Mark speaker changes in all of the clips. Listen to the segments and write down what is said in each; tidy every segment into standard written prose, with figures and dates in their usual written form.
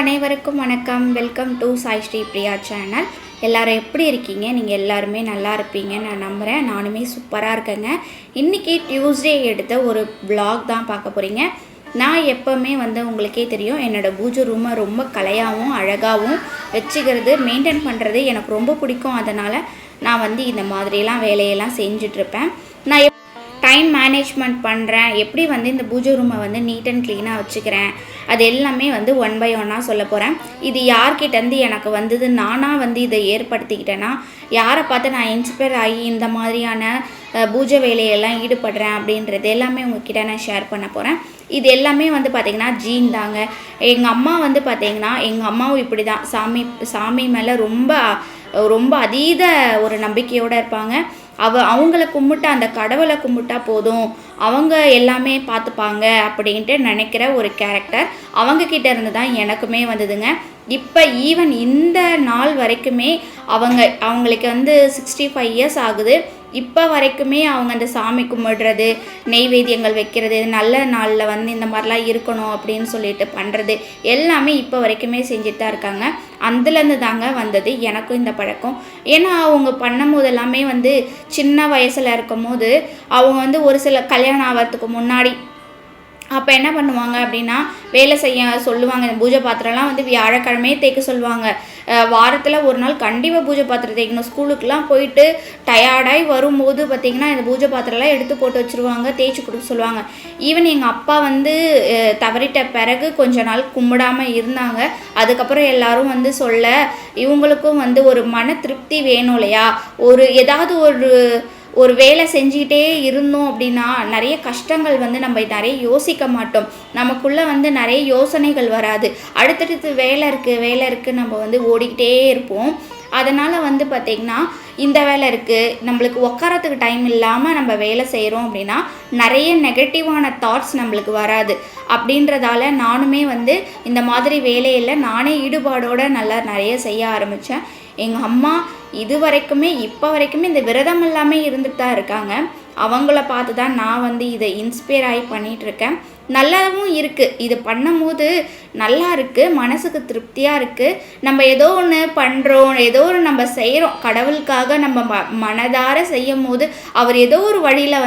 Speaker 1: அனைவருக்கும் வணக்கம். Welcome to Sai Sri Priya channel. எல்லோரும் எப்படி இருக்கீங்க? நீங்கள் எல்லாருமே நல்லா இருப்பீங்கன்னு நான் நம்புகிறேன். நானுமே சூப்பராக இருக்கேங்க. இன்றைக்கி டியூஸ்டே எடுத்த ஒரு vlog தான் பார்க்க போகிறீங்க. நான் எப்போவுமே உங்களுக்கே தெரியும், என்னோடய பூஜை ரூமை ரொம்ப கலையாகவும் அழகாகவும் வச்சுக்கிறது, மெயின்டைன் பண்ணுறது எனக்கு ரொம்ப பிடிக்கும். அதனால் நான் இந்த மாதிரிலாம் வேலையெல்லாம் செஞ்சிட்ருப்பேன். நான் டைம் மேனேஜ்மெண்ட் பண்ணுறேன், எப்படி இந்த பூஜை ரூமை நீட் அண்ட் க்ளீனாக வச்சுக்கிறேன், அது எல்லாமே ஒன் பை ஒன்னாக சொல்ல போகிறேன். இது யார்கிட்டேருந்து எனக்கு வந்தது, நானாக இதை ஏற்படுத்திக்கிட்டேன்னா, யாரை பார்த்து நான் இன்ஸ்பயர் ஆகி இந்த மாதிரியான பூஜை வேலையெல்லாம் ஈடுபடுறேன் அப்படின்றது எல்லாமே உங்ககிட்ட நான் ஷேர் பண்ண போகிறேன். இது எல்லாமே பார்த்திங்கன்னா ஜீன் தாங்க. எங்கள் அம்மா பார்த்திங்கன்னா, எங்கள் அம்மாவும் இப்படி தான் சாமி மேலே ரொம்ப அதீத ஒரு நம்பிக்கையோடு இருப்பாங்க. அவங்கள கும்பிட்டா, அந்த கடவுளை கும்பிட்டா போதும், அவங்க எல்லாமே பார்த்துப்பாங்க அப்படின்ட்டு நினைக்கிற ஒரு கேரக்டர் அவங்கக்கிட்ட இருந்து தான் எனக்குமே வந்ததுங்க. இப்போ ஈவன் இந்த நாள் வரைக்குமே அவங்களுக்கு 65 இயர்ஸ் ஆகுது. இப்போ வரைக்குமே அவங்க அந்த சாமி கும்பிடுறது, நெய்வேத்தியங்கள் வைக்கிறது, நல்ல நாளில் இந்த மாதிரிலாம் இருக்கணும் அப்படின்னு சொல்லிட்டு பண்ணுறது எல்லாமே இப்போ வரைக்குமே செஞ்சுட்டு தான் இருக்காங்க. அதுலேருந்து தாங்க வந்தது எனக்கும் இந்த பழக்கம். ஏன்னா அவங்க பண்ணும் போது எல்லாமே சின்ன வயசில் இருக்கும் போது அவங்க ஒரு சில கல்யாணம் ஆகிறதுக்கு முன்னாடி அப்போ என்ன பண்ணுவாங்க அப்படின்னா, வேலை செய்ய சொல்லுவாங்க. இந்த பூஜை பாத்திரம்லாம் வியாழக்கிழமையே தேய்க்க சொல்லுவாங்க. வாரத்தில் ஒரு நாள் கண்டிப்பாக பூஜை பாத்திரம் தேய்க்கணும். ஸ்கூலுக்கெலாம் போயிட்டு டயர்டாகி வரும்போது பார்த்திங்கன்னா இந்த பூஜை பாத்திரம்லாம் எடுத்து போட்டு வச்சுருவாங்க, தேய்ச்சி கொடுக்க சொல்லுவாங்க. ஈவன் எங்கள் அப்பா தவறிட்ட பிறகு கொஞ்ச நாள் கும்பிடாமல் இருந்தாங்க. அதுக்கப்புறம் எல்லோரும் சொல்ல, இவங்களுக்கும் ஒரு மன திருப்தி வேணும் இல்லையா, ஏதாவது ஒரு வேலை செஞ்சுக்கிட்டே இருந்தோம் அப்படின்னா நிறைய கஷ்டங்கள் நம்ம நிறைய யோசிக்க மாட்டோம். நமக்குள்ளே நிறைய யோசனைகள் வராது. அடுத்தடுத்து வேலை இருக்குது நம்ம ஓடிக்கிட்டே இருப்போம். அதனால் பார்த்திங்கன்னா இந்த வேலை இருக்குது, நம்மளுக்கு உட்காரத்துக்கு டைம் இல்லாமல் நம்ம வேலை செய்கிறோம் அப்படின்னா நிறைய நெகட்டிவான தாட்ஸ் நம்மளுக்கு வராது. அப்படின்றதால நானுமே இந்த மாதிரி வேலையில் நானே ஈடுபாடோடு நிறைய செய்ய ஆரம்பித்தேன். எங்கள் அம்மா இது வரைக்குமே இப்போ வரைக்குமே இந்த விரதம் எல்லாமே இருந்துட்டு தான் இருக்காங்க. அவங்கள பார்த்து தான் நான் இதை இன்ஸ்பயர் ஆகி பண்ணிகிட்ருக்கேன். நல்லாவும் இருக்குது, இது பண்ணும்போது நல்லா இருக்குது, மனசுக்கு திருப்தியாக இருக்குது. நம்ம ஏதோ ஒன்று பண்ணுறோம், ஏதோ ஒரு நம்ம செய்கிறோம், கடவுளுக்காக நம்ம மனதார செய்யும் போது அவர் ஏதோ ஒரு வழியில்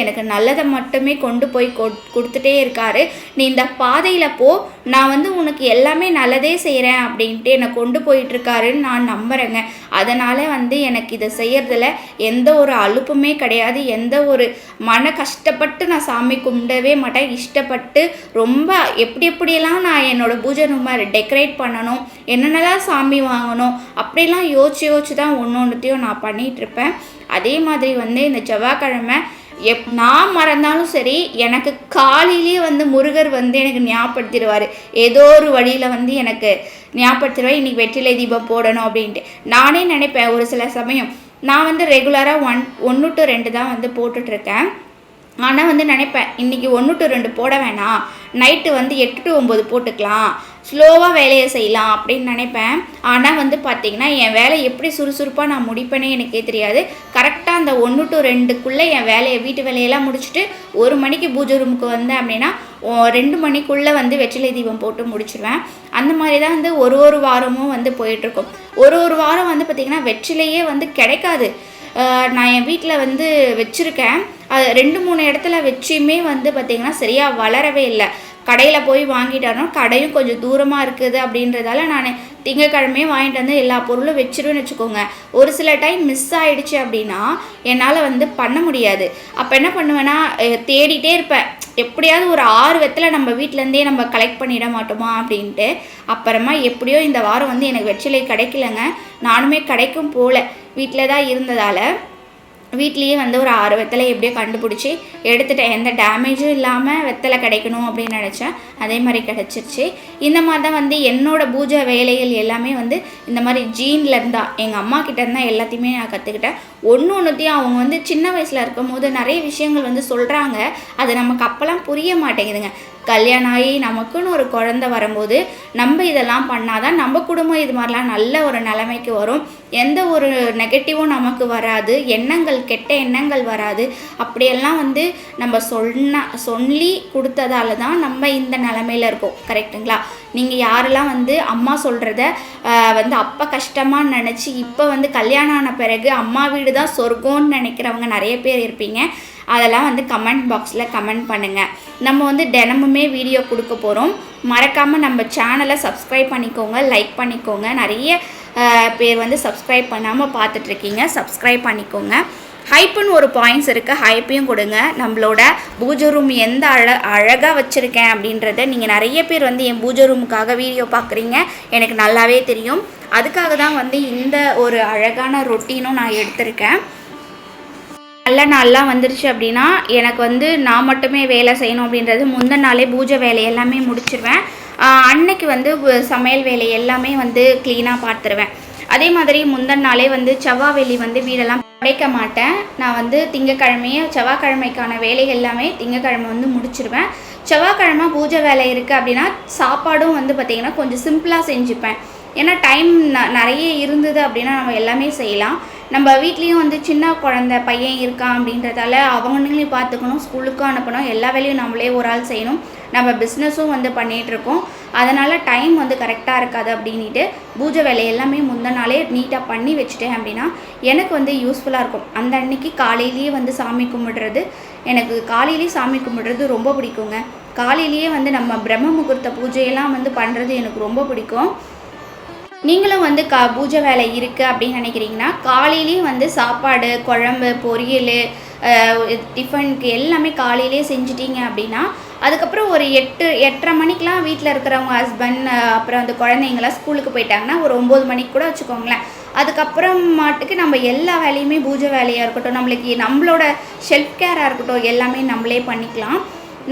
Speaker 1: எனக்கு நல்லதை மட்டுமே கொண்டு போய் கொடுத்துட்டே இருக்காரு. நீ இந்த பாதையில் போ, நான் உனக்கு எல்லாமே நல்லதே செய்கிறேன் அப்படின்ட்டு என்னை கொண்டு போயிட்டுருக்காருன்னு நான் நம்புகிறேங்க. அதனால் எனக்கு இதை செய்கிறதுல எந்த ஒரு அலுப்புமே கிடையாது. எந்த ஒரு மன கஷ்டப்பட்டு நான் சாமி கும்பிடவே மாட்டேன். இஷ்டப்பட்டு ரொம்ப எப்படியெல்லாம் நான் என்னோடய பூஜை ரூமை டெக்கரேட் பண்ணணும், என்னென்னலாம் சாமி வாங்கணும் அப்படிலாம் யோசிச்சு தான் ஒன்றுத்தையும் நான் பண்ணிகிட்ருப்பேன். அதே மாதிரி இந்த செவ்வாய்க்கிழமை நான் மறந்தாலும் சரி, எனக்கு காலையிலேயே முருகர் எனக்கு ஞாபகப்படுத்திடுவார். ஏதோ ஒரு வழியில் எனக்கு ஞாபகப்படுத்திடுவார், இன்றைக்கி வெற்றிலை தீபம் போடணும் அப்படின்ட்டு. நானே நினைப்பேன் ஒரு சில சமயம் நான் ரெகுலராக 1 to 2 தான் போட்டுட்ருக்கேன். ஆனால் நினைப்பேன் இன்றைக்கி 1 to 2 போட வேணாம், நைட்டு 8 to 9 போட்டுக்கலாம், ஸ்லோவாக வேலையை செய்யலாம் அப்படின்னு நினைப்பேன். ஆனால் பார்த்திங்கன்னா என் வேலை எப்படி சுறுசுறுப்பாக நான் முடிப்பேனே எனக்கே தெரியாது. கரெக்டாக அந்த 1 to 2க்குள்ளே என் வீட்டு வேலையெல்லாம் முடிச்சுட்டு 1 மணிக்கு பூஜை ரூமுக்கு வந்தேன் அப்படின்னா 2 மணிக்குள்ளே வெற்றிலை தீபம் போட்டு முடிச்சிடுவேன். அந்த மாதிரி தான் ஒரு வாரமும் போயிட்டுருக்கும். ஒரு வாரம் பார்த்திங்கன்னா வெற்றிலையே கிடைக்காது. நான் என் வீட்டில் வச்சுருக்கேன். அது 2-3 இடத்துல வச்சுமே பார்த்திங்கன்னா சரியாக வளரவே இல்லை. கடையில் போய் வாங்கிட்டானோ, கடையும் கொஞ்சம் தூரமாக இருக்குது அப்படின்றதால நான் திங்கக்கிழமையே வாங்கிட்டு எல்லா பொருளும் வச்சிருவேன்னு வச்சுக்கோங்க. ஒரு சில டைம் மிஸ் ஆகிடுச்சு அப்படின்னா என்னால் பண்ண முடியாது. அப்போ என்ன பண்ணுவேன்னா, தேடிட்டே இருப்பேன், எப்படியாவது ஒரு 6 வெத்தலை நம்ம வீட்டிலேருந்தே நம்ம கலெக்ட் பண்ணிட மாட்டோமா அப்படின்ட்டு. அப்புறமா எப்படியோ இந்த வாரம் எனக்கு வெற்றிலை கிடைக்கலங்க. நானுமே கடைக்கும் போகல, வீட்டில் தான் இருந்ததால் வீட்லேயே ஒரு 6 வெத்தலை எப்படியோ கண்டுபிடிச்சி எடுத்துட்டேன். எந்த டேமேஜும் இல்லாமல் வெத்தலை கிடைக்கணும் அப்படின்னு நினச்சேன். அதே மாதிரி கிடச்சிருச்சு. இந்த மாதிரி தான் என்னோடய பூஜை வேலைகள் எல்லாமே இந்த மாதிரி ஜீனில் இருந்தால் எங்கள் அம்மா கிட்ட இருந்தால் எல்லாத்தையுமே நான் கற்றுக்கிட்டேன். ஒன்றுத்தையும் அவங்க சின்ன வயசில் இருக்கும் போது நிறைய விஷயங்கள் சொல்கிறாங்க. அது நமக்கு அப்போல்லாம் புரிய மாட்டேங்குதுங்க. கல்யாணம் ஆகி நமக்குன்னு ஒரு குழந்தை வரும்போது நம்ம இதெல்லாம் பண்ணாதான் நம்ம குடும்பம் இது மாதிரிலாம் நல்ல ஒரு நிலைமைக்கு வரும். எந்த ஒரு நெகட்டிவும் நமக்கு வராது, எண்ணங்கள் கெட்ட எண்ணங்கள் வராது. அப்படியெல்லாம் வந்து நம்ம சொல்லி கொடுத்ததால தான் நம்ம இந்த நிலமையில இருக்கோம். கரெக்டுங்களா? நீங்கள் யாரெல்லாம் வந்து அம்மா சொல்கிறத வந்து அப்போ கஷ்டமாக நினச்சி இப்போ வந்து கல்யாணம் ஆன பிறகு அம்மா வீடு தான் சொர்க்கம்னு நினைக்கிறவங்க நிறைய பேர் இருப்பீங்க. அதெல்லாம் வந்து கமெண்ட் பாக்ஸில் கமெண்ட் பண்ணுங்கள். நம்ம வந்து தினமுமே வீடியோ கொடுக்க போகிறோம். மறக்காமல் நம்ம சேனலை சப்ஸ்கிரைப் பண்ணிக்கோங்க, லைக் பண்ணிக்கோங்க. நிறைய பேர் வந்து சப்ஸ்கிரைப் பண்ணாமல் பார்த்துட்ருக்கீங்க, சப்ஸ்கிரைப் பண்ணிக்கோங்க. ஹைப்புன்னு ஒரு பாயிண்ட்ஸ் இருக்குது, ஹைப்பையும் கொடுங்க. நம்மளோட பூஜை ரூம் எந்த அழகாக வச்சுருக்கேன் அப்படின்றத நீங்கள் நிறைய பேர் வந்து என் பூஜை ரூமுக்காக வீடியோ பார்க்குறீங்க, எனக்கு நல்லாவே தெரியும். அதுக்காக தான் வந்து இந்த ஒரு அழகான ரொட்டீனும் நான் எடுத்திருக்கேன். நல்ல நாள்லாம் வந்துருச்சு அப்படின்னா எனக்கு வந்து நான் மட்டுமே வேலை செய்யணும் அப்படின்றது முந்தின நாளே பூஜை வேலை எல்லாமே முடிச்சிடுவேன். அன்னைக்கு வந்து சமையல் வேலை எல்லாமே வந்து க்ளீனாக பார்த்துருவேன். அதே மாதிரி முந்தின நாளே வந்து செவ்வாய் வந்து வீடெல்லாம் படைக்க மாட்டேன். நான் வந்து திங்கக்கிழமையே செவ்வாய்க்கிழமைக்கான வேலைகள் எல்லாமே திங்கக்கிழமை வந்து முடிச்சிடுவேன். செவ்வாய்க்கிழமை பூஜை வேலை இருக்குது அப்படின்னா சாப்பாடும் வந்து பார்த்திங்கன்னா கொஞ்சம் சிம்பிளாக செஞ்சுப்பேன். ஏன்னா டைம் நிறைய இருந்தது அப்படின்னா நம்ம எல்லாமே செய்யலாம். நம்ம வீட்லேயும் வந்து சின்ன குழந்த பையன் இருக்கான் அப்படின்றதால அவங்களையும் பார்த்துக்கணும், ஸ்கூலுக்கும் அனுப்பணும், எல்லா வேலையும் நம்மளே ஒரு ஆள் செய்யணும். நம்ம பிஸ்னஸும் வந்து பண்ணிகிட்ருக்கோம். அதனால் டைம் வந்து கரெக்டாக இருக்காது அப்படின்ட்டு பூஜை வேலை எல்லாமே முந்தின நாளே நீட்டாக பண்ணி வச்சுட்டேன் அப்படின்னா எனக்கு வந்து யூஸ்ஃபுல்லாக இருக்கும். அந்த அன்னைக்கு காலையிலேயே வந்து சாமி கும்பிடுறது, எனக்கு காலையிலேயே சாமி கும்பிடுறது ரொம்ப பிடிக்குங்க. காலையிலேயே வந்து நம்ம பிரம்ம முகூர்த்த பூஜையெல்லாம் வந்து பண்ணுறது எனக்கு ரொம்ப பிடிக்கும். நீங்களும் வந்து பூஜை வேலை இருக்குது அப்படின்னு நினைக்கிறீங்கன்னா காலையிலேயே வந்து சாப்பாடு, குழம்பு, பொரியல், டிஃபனுக்கு எல்லாமே காலையிலே செஞ்சிட்டிங்க அப்படின்னா அதுக்கப்புறம் ஒரு 8:30 மணிக்கெலாம் வீட்டில் இருக்கிறவங்க ஹஸ்பண்ட் அப்புறம் அந்த குழந்தைங்களாம் ஸ்கூலுக்கு போயிட்டாங்கன்னா ஒரு 9 மணிக்கு கூட வச்சுக்கோங்களேன். அதுக்கப்புறமாட்டுக்கு நம்ம எல்லா வேலையுமே பூஜை வேலையாக இருக்கட்டும், நம்மளோட ஷெல்ஃப் கேராக இருக்கட்டும், எல்லாமே நம்மளே பண்ணிக்கலாம்.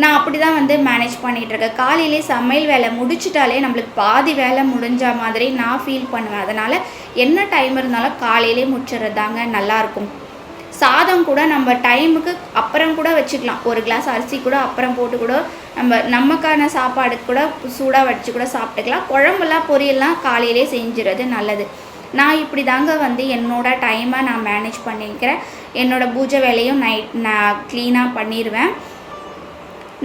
Speaker 1: நான் அப்படி தான் வந்து மேனேஜ் பண்ணிகிட்ருக்கேன். காலையிலே சமையல் வேலை முடிச்சிட்டாலே நம்மளுக்கு பாதி வேலை முடிஞ்ச மாதிரி நான் ஃபீல் பண்ணுவேன். அதனால் என்ன டைம் இருந்தாலும் காலையிலே முடிச்சிடுறது தாங்க நல்லாயிருக்கும். சாதம் கூட நம்ம டைமுக்கு அப்புறம் கூட வச்சுக்கலாம். ஒரு கிளாஸ் அரிசி கூட அப்புறம் போட்டு கூட நமக்கான சாப்பாடு கூட சூடாக வச்சு கூட சாப்பிட்டுக்கலாம். குழம்புலாம் பொரியல்லாம் காலையிலே செஞ்சுறது நல்லது. நான் இப்படி தாங்க வந்து என்னோடய டைமை நான் மேனேஜ் பண்ணிக்கிறேன். என்னோடய பூஜை வேலையும் நான் க்ளீனாக பண்ணிடுவேன்.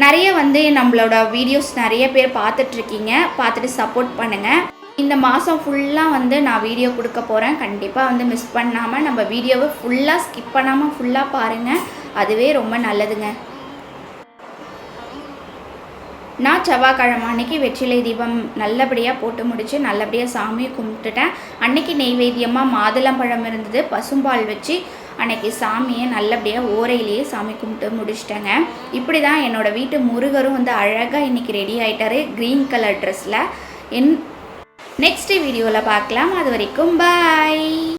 Speaker 1: நிறைய வந்து நம்மளோட வீடியோஸ் நிறைய பேர் பார்த்துட்ருக்கீங்க, பார்த்துட்டு சப்போர்ட் பண்ணுங்கள். இந்த மாதம் ஃபுல்லாக வந்து நான் வீடியோ கொடுக்க போகிறேன். கண்டிப்பாக வந்து மிஸ் பண்ணாமல் நம்ம வீடியோவை ஃபுல்லாக ஸ்கிப் பண்ணாமல் ஃபுல்லாக பாருங்கள், அதுவே ரொம்ப நல்லதுங்க. நான் செவ்வாய்க்கிழமை அன்றைக்கி வெற்றிலை தீபம் நல்லபடியாக போட்டு முடித்து நல்லபடியாக சாமியை கும்பிட்டுட்டேன். அன்றைக்கி நெய்வேத்தியமாக மாதுளம்பழம் இருந்தது, பசும்பால் வச்சு அன்றைக்கி சாமியை நல்லபடியாக ஓரையிலேயே சாமி கும்பிட்டு முடிச்சிட்டேங்க. இப்படி தான் என்னோடய வீட்டு முருகரும் வந்து அழகாக இன்றைக்கி ரெடி ஆகிட்டார் க்ரீன் கலர் ட்ரெஸ்ஸில். நெக்ஸ்ட் வீடியோவில் பார்க்கலாம். அது வரைக்கும் பாய்.